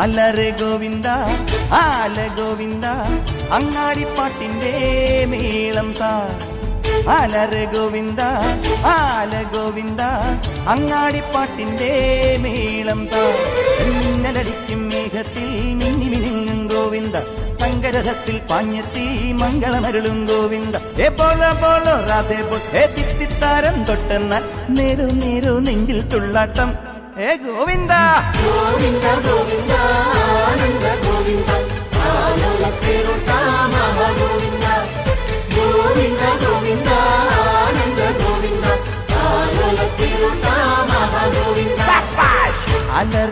അലറെ ഗോവിന്ദ ആല ഗോവിന്ദ അങ്ങാടിപ്പാട്ടിന്റെ മേളം താ അലറെ ഗോവിന്ദ ആല ഗോവിന്ദ അങ്ങാടിപ്പാട്ടിന്റെ മേളം താ മിന്നലടിക്കും മേഘത്തിൽ മിന്നി മിനുങ്ങും ഗോവിന്ദ സങ്കരഥത്തിൽ പാഞ്ഞെത്തി മംഗളമരുളും ഗോവിന്ദ ഏ പോലോ പോലോ രാധേ ഏ തിത്തിത്താരം തൊട്ടെന്നാൽ നേരു നേരു നെഞ്ചിൽ തുള്ളാട്ടം ഏ ഗോവിന്ദ ഗോവിന്ദ ഗോവിന്ദ ആനന്ദ ഗോവിന്ദ ഗോവിന്ദ ഗോവിന്ദ ഗോവിന്ദ ആനന്ദ ഗോവിന്ദ ഗോവിന്ദ അലറെ